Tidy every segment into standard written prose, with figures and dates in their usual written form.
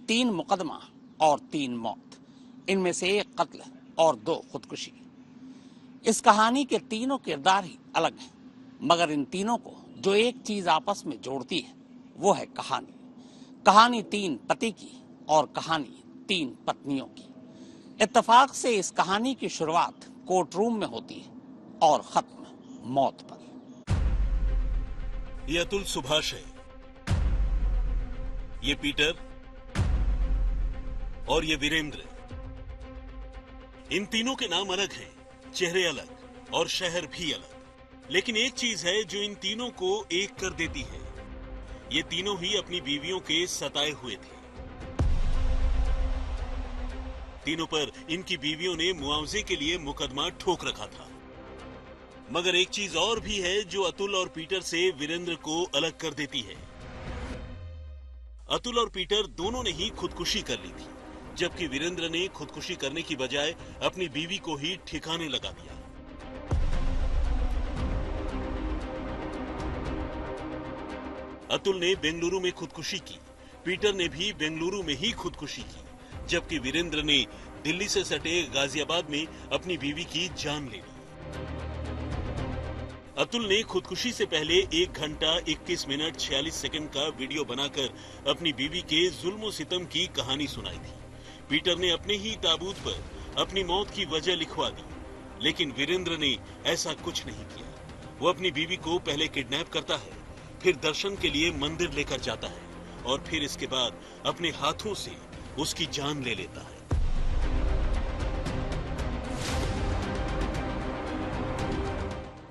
3 मुकदमा और 3 मौत, इनमें से 1 कत्ल और 2 खुदकुशी। इस कहानी के तीनों किरदार ही अलग हैं, मगर इन तीनों को जो एक चीज आपस में जोड़ती है वो है कहानी। कहानी 3 पति की और कहानी 3 पत्नियों की। इत्तेफाक से इस कहानी की शुरुआत कोर्ट रूम में होती है और खत्म मौत पर। ये अतुल सुभाष है, ये पीटर और ये वीरेंद्र। इन तीनों के नाम अलग हैं, चेहरे अलग और शहर भी अलग, लेकिन एक चीज है जो इन तीनों को एक कर देती है। ये तीनों ही अपनी बीवियों के सताए हुए थे। तीनों पर इनकी बीवियों ने मुआवजे के लिए मुकदमा ठोक रखा था। मगर एक चीज और भी है जो अतुल और पीटर से वीरेंद्र को अलग कर देती है। अतुल और पीटर दोनों ने ही खुदकुशी कर ली थी, जबकि वीरेंद्र ने खुदकुशी करने की बजाय अपनी बीवी को ही ठिकाने लगा दिया। अतुल ने बेंगलुरु में खुदकुशी की, पीटर ने भी बेंगलुरु में ही खुदकुशी की, जबकि वीरेंद्र ने दिल्ली से सटे गाजियाबाद में अपनी बीवी की जान ले ली। अतुल ने खुदकुशी से पहले 1 घंटा 21 मिनट 46 सेकंड का वीडियो बनाकर अपनी बीवी के जुल्म सितम की कहानी सुनाई थी। पीटर ने अपने ही ताबूत पर अपनी मौत की वजह लिखवा दी, लेकिन वीरेंद्र ने ऐसा कुछ नहीं किया। वो अपनी बीवी को पहले किडनैप करता है, फिर दर्शन के लिए मंदिर लेकर जाता है और फिर इसके बाद अपने हाथों से उसकी जान ले लेता है।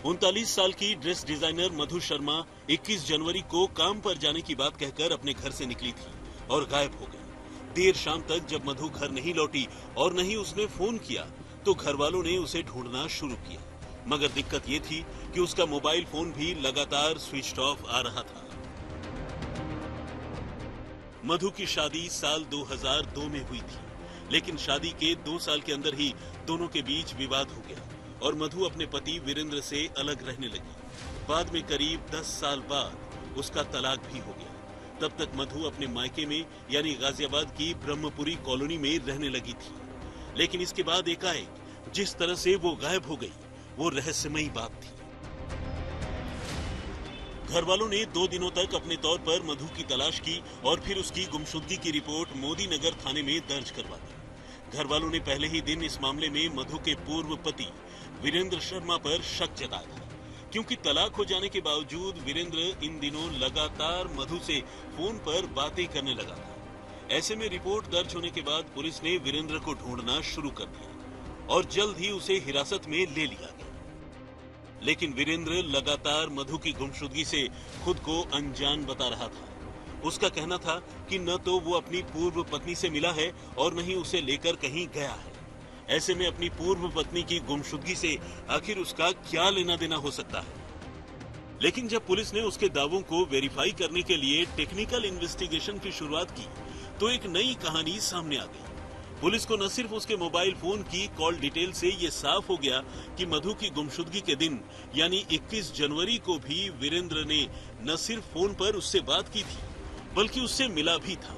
39 साल की ड्रेस डिजाइनर मधु शर्मा 21 जनवरी को काम पर जाने की बात कहकर अपने घर से निकली थी और गायब हो गई। देर शाम तक जब मधु घर नहीं लौटी और न ही उसने फोन किया तो घर वालों ने उसे ढूंढना शुरू किया, मगर दिक्कत ये थी कि उसका मोबाइल फोन भी लगातार स्विच ऑफ आ रहा था। मधु की शादी साल 2002 में हुई थी, लेकिन शादी के 2 साल के अंदर ही दोनों के बीच विवाद हो गया और मधु अपने पति वीरेंद्र से अलग रहने लगी। बाद में करीब 10 साल बाद उसका तलाक भी हो गया। तब तक मधु अपने मायके में यानी गाजियाबाद की ब्रह्मपुरी कॉलोनी में रहने लगी थी, लेकिन इसके बाद एकाएक जिस तरह से वो गायब हो गई वो रहस्यमयी बात थी। घर वालों ने 2 दिनों तक अपने तौर पर मधु की तलाश की और फिर उसकी गुमशुदगी की रिपोर्ट मोदी नगर थाने में दर्ज करवा दी। घर वालों ने पहले ही दिन इस मामले में मधु के पूर्व पति वीरेंद्र शर्मा पर शक जताया था, क्योंकि तलाक हो जाने के बावजूद वीरेंद्र इन दिनों लगातार मधु से फोन पर बातें करने लगा था। ऐसे में रिपोर्ट दर्ज होने के बाद पुलिस ने वीरेंद्र को ढूंढना शुरू कर दिया और जल्द ही उसे हिरासत में ले लिया गया। लेकिन वीरेंद्र लगातार मधु की गुमशुदगी से खुद को अनजान बता रहा था। उसका कहना था कि न तो वो अपनी पूर्व पत्नी से मिला है और न ही उसे लेकर कहीं गया है। ऐसे में अपनी पूर्व पत्नी की गुमशुदगी से आखिर उसका क्या लेना देना हो सकता है। लेकिन जब पुलिस ने उसके दावों को वेरीफाई करने के लिए टेक्निकल इन्वेस्टिगेशन की शुरुआत की तो एक नई कहानी सामने आ गई। पुलिस को न सिर्फ उसके मोबाइल फोन की कॉल डिटेल से ये साफ हो गया कि मधु की गुमशुदगी के दिन यानी 21 जनवरी को भी वीरेंद्र ने न सिर्फ फोन पर उससे बात की थी बल्कि उससे मिला भी था।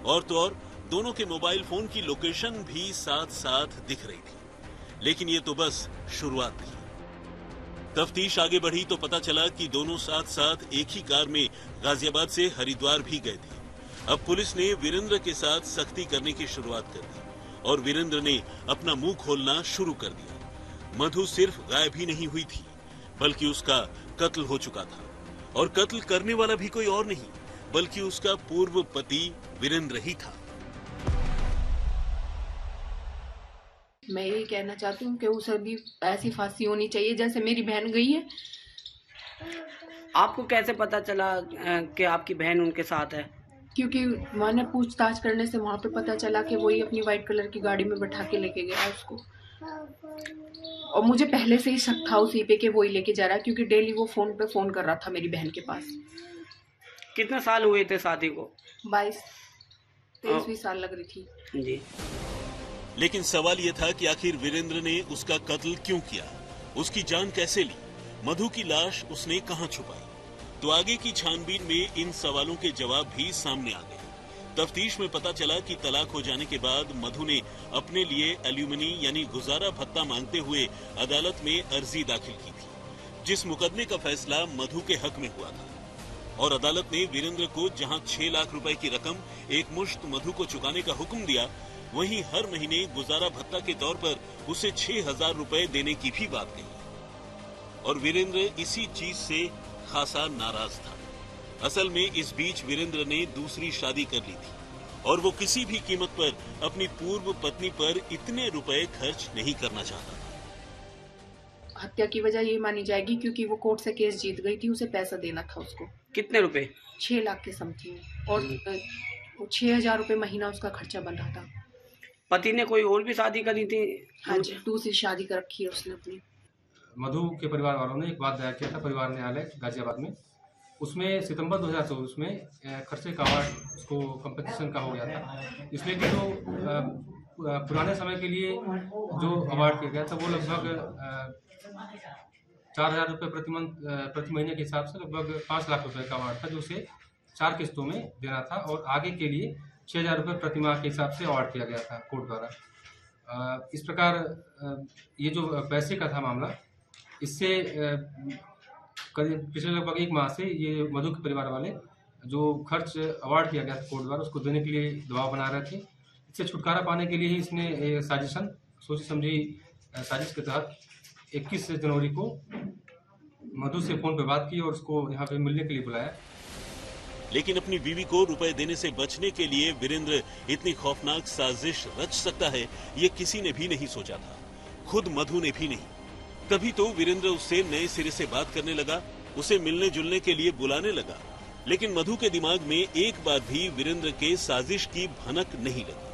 और तो और दोनों के मोबाइल फोन की लोकेशन भी साथ साथ दिख रही थी। लेकिन ये तो बस शुरुआत थी। तफ्तीश आगे बढ़ी तो पता चला कि दोनों साथ साथ एक ही कार में गाजियाबाद से हरिद्वार भी गए थे। अब पुलिस ने वीरेंद्र के साथ सख्ती करने की शुरुआत कर दी और वीरेंद्र ने अपना मुंह खोलना शुरू कर दिया। मधु सिर्फ गायब ही नहीं हुई थी बल्कि उसका कत्ल हो चुका था, और कत्ल करने वाला भी कोई और नहीं बल्कि उसका पूर्व पति वीरेंद्र ही था। मैं यही कहना चाहती हूँ कि उसे भी ऐसी फांसी होनी चाहिए जैसे मेरी बहन गई है। आपको कैसे पता चला कि आपकी बहन उनके साथ है? क्योंकि मैंने पूछताछ करने से वहाँ पे पता चला कि वही अपनी वाइट कलर की गाड़ी में बैठा के लेके गया उसको, और मुझे पहले से ही शक था उसी पे कि वही लेके जा रहा है, क्योंकि डेली वो फोन पे फोन कर रहा था मेरी बहन के पास। कितने साल हुए थे शादी को? 22-23 साल लग रही थी जी। लेकिन सवाल यह था कि आखिर वीरेंद्र ने उसका कत्ल क्यों किया, उसकी जान कैसे ली, मधु की लाश उसने कहां छुपाई? तो आगे की छानबीन में इन सवालों के जवाब भी सामने आ गए। तफ्तीश में पता चला कि तलाक हो जाने के बाद मधु ने अपने लिए एल्यूमिनी यानी गुजारा भत्ता मांगते हुए अदालत में अर्जी दाखिल की थी, जिस मुकदमे का फैसला मधु के हक में हुआ था। और अदालत ने वीरेंद्र को जहां 6 लाख रुपए की रकम एक मुश्त मधु को चुकाने का हुक्म दिया, वहीं हर महीने गुजारा भत्ता के तौर पर उसे 6,000 रुपए देने की भी बात कही। और वीरेंद्र इसी चीज से खासा नाराज था। असल में इस बीच वीरेंद्र ने दूसरी शादी कर ली थी और वो किसी भी कीमत पर अपनी पूर्व पत्नी पर इतने रुपए खर्च नहीं करना चाहता। हत्या की वजह ये मानी जाएगी क्योंकि वो कोर्ट से केस जीत गई थी, उसे पैसा देना था उसको। कितने रुपए? 6 लाख के समथिंग, और 6,000 रुपए महीना उसका खर्चा बन रहा था। पति ने कोई और भी शादी करी थी? हाँ जी, दूसरी शादी कर रखी है उसने अपनी। मधु के परिवार वालों ने एक बात दायर किया था परिवार न्यायालय गाजियाबाद में। उसमें सितंबर 2024 में खर्चे का अवार्ड उसको कंपनसेशन का हो गया था, इसलिए कि जो पुराने समय के लिए जो अवार्ड किया गया था वो लगभग 4,000 रुपये प्रति महीने के हिसाब से लगभग 5 लाख रुपए का अवार्ड था, जो उसे 4 किस्तों में देना था और आगे के लिए 6,000 रुपये प्रति माह के हिसाब से अवार्ड किया गया था कोर्ट द्वारा। इस प्रकार ये जो पैसे का था मामला, इससे पिछले लगभग 1 माह से ये मधु के परिवार वाले जो खर्च अवार्ड किया गया था कोर्ट द्वारा उसको देने के लिए दबाव बना रहे थे। इससे छुटकारा पाने के लिए ही इसने साजिशन सोची समझी साजिश के तहत 21 जनवरी को मधु से फोन पे बात की और उसको यहाँ पे मिलने के लिए बुलाया। लेकिन अपनी बीवी को रुपए देने से बचने के लिए वीरेंद्र इतनी खौफनाक साजिश रच सकता है, ये किसी ने भी नहीं सोचा था, खुद मधु ने भी नहीं। तभी तो वीरेंद्र उससे नए सिरे से बात करने लगा, उसे मिलने जुलने के लिए बुलाने लगा। लेकिन मधु के दिमाग में एक बार भी वीरेंद्र के साजिश की भनक नहीं लगी।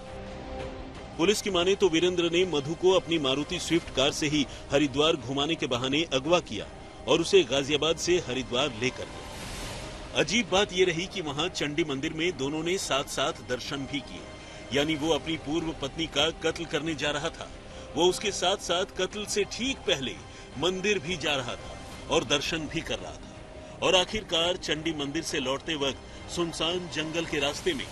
पुलिस की माने तो वीरेंद्र ने मधु को अपनी मारुति स्विफ्ट कार से ही हरिद्वार घुमाने के बहाने अगवा किया और उसे गाजियाबाद से हरिद्वार लेकर गया। अजीब बात यह रही कि वहां चंडी मंदिर में दोनों ने साथ साथ दर्शन भी किए, यानी वो अपनी पूर्व पत्नी का कत्ल करने जा रहा था, वो उसके साथ साथ कत्ल से ठीक पहले मंदिर भी जा रहा था और दर्शन भी कर रहा था। और आखिरकार चंडी मंदिर से लौटते वक्त सुनसान जंगल के रास्ते में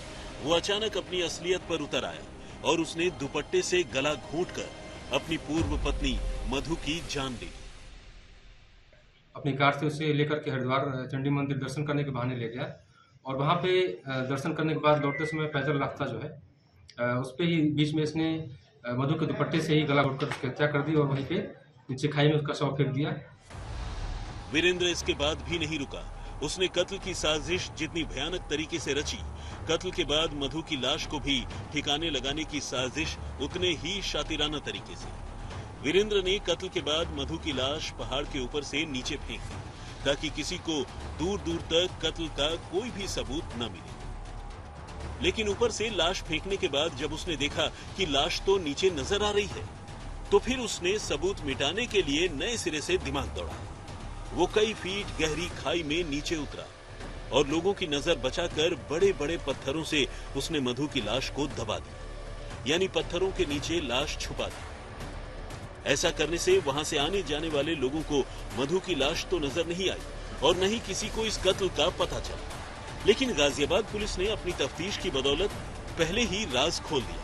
वो अचानक अपनी असलियत पर उतर आया और उसने दुपट्टे से गला घोंटकर अपनी पूर्व पत्नी मधु की जान ली। अपनी कार से उसे लेकर के हरिद्वार चंडी मंदिर दर्शन करने के बहाने ले गया और वहां पे दर्शन करने के बाद लौटते समय पैदल रास्ता जो है उस पे ही बीच में इसने मधु के दुपट्टे से ही गला घोंटकर उसकी हत्या कर दी और वहीं पे नीचे खाई में उसका शव फेंक दिया। वीरेंद्र इसके बाद भी नहीं रुका। उसने कत्ल की साजिश जितनी भयानक तरीके से रची, कत्ल के बाद मधु की लाश को भी ठिकाने लगाने की साजिश उतने ही शातिराना तरीके से। वीरेंद्र ने कत्ल के बाद मधु की लाश पहाड़ के ऊपर से नीचे फेंक दी ताकि किसी को दूर दूर तक कत्ल का कोई भी सबूत न मिले। लेकिन ऊपर से लाश फेंकने के बाद जब उसने देखा कि लाश तो नीचे नजर आ रही है, तो फिर उसने सबूत मिटाने के लिए नए सिरे से दिमाग दौड़ाया। वो कई फीट गहरी खाई में नीचे उतरा और लोगों की नजर बचाकर बड़े बड़े पत्थरों से उसने मधु की लाश को दबा दिया, यानी पत्थरों के नीचे लाश छुपा दी। ऐसा करने से वहां से आने जाने वाले लोगों को मधु की लाश तो नजर नहीं आई और न ही किसी को इस कत्ल का पता चला। लेकिन गाजियाबाद पुलिस ने अपनी तफ्तीश की बदौलत पहले ही राज खोल दिया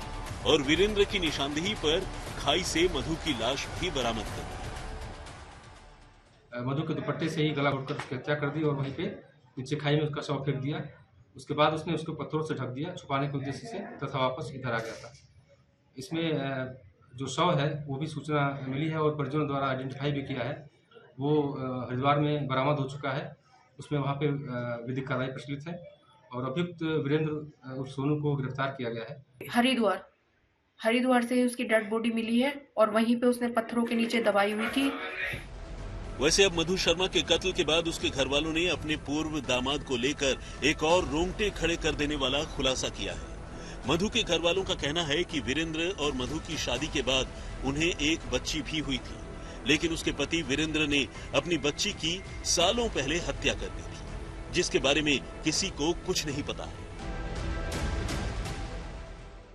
और वीरेंद्र की निशानदेही पर खाई से मधु की लाश भी बरामद कर दी। मधु के दुपट्टे से ही गला घोंटकर उसकी हत्या कर दी और वहीं पे नीचे खाई में उसका शव फेंक दिया। उसके बाद उसने उसको पत्थरों से ढक दिया छुपाने के उद्देश्य से, तथा वापस इधर आ गया था। इसमें जो शव है वो भी सूचना मिली है और परिजनों द्वारा आइडेंटिफाई भी किया है, वो हरिद्वार में बरामद हो चुका है। उसमें वहाँ पे विधिक कार्रवाई प्रचलित है और अभियुक्त वीरेंद्र उर्फ सोनू को गिरफ्तार किया गया है। हरिद्वार से उसकी डेड बॉडी मिली है और वहीं पे उसने पत्थरों के नीचे दबाई हुई थी। वैसे अब मधु शर्मा के कत्ल के बाद उसके घर वालों ने अपने पूर्व दामाद को लेकर एक और रोंगटे खड़े कर देने वाला खुलासा किया है। मधु के घर वालों का कहना है कि वीरेंद्र और मधु की शादी के बाद उन्हें एक बच्ची भी हुई थी, लेकिन उसके पति वीरेंद्र ने अपनी बच्ची की सालों पहले हत्या कर दी थी, जिसके बारे में किसी को कुछ नहीं पता है।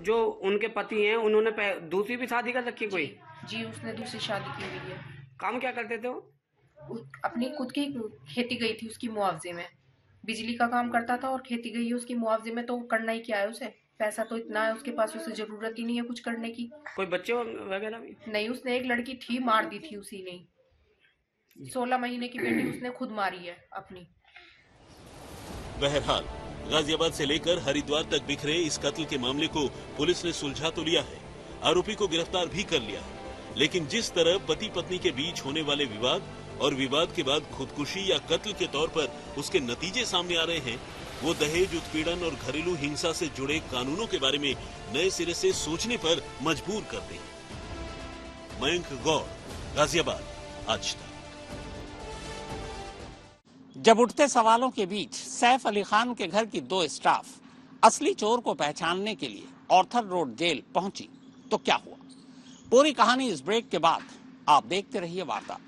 जो उनके पति हैं उन्होंने दूसरी भी शादी कर रखी कोई? जी, उसने दूसरी शादी की हुई है। काम क्या करते थे वो? अपनी खुद की खेती गई थी उसकी मुआवजे में, बिजली का काम करता था और खेती गई है उसकी मुआवजे में, तो करना ही क्या है उसे, पैसा तो इतना है उसके पास, उसे जरूरत ही नहीं है कुछ करने की। कोई बच्चे वगैरह भी? नहीं, उसने एक लड़की थी, मार दी थी उसी ने, 16 महीने की बेटी उसने खुद मारी है अपनी। बहरहाल गाजियाबाद से लेकर हरिद्वार तक बिखरे इस कत्ल के मामले को पुलिस ने सुलझा तो लिया है, आरोपी को गिरफ्तार भी कर लिया है, लेकिन जिस तरह पति पत्नी के बीच होने वाले विवाद और विवाद के बाद खुदकुशी या कत्ल के तौर पर उसके नतीजे सामने आ रहे हैं, वो दहेज उत्पीड़न और घरेलू हिंसा से जुड़े कानूनों के बारे में नए सिरे से सोचने पर मजबूर करते हैं। मयंक गौड़, गाजियाबाद, आज तक। जब उठते सवालों के बीच सैफ अली खान के घर की 2 स्टाफ असली चोर को पहचानने के लिए ऑर्थर रोड जेल पहुंची तो क्या हुआ? पूरी कहानी इस ब्रेक के बाद। आप देखते रहिए वार्ता।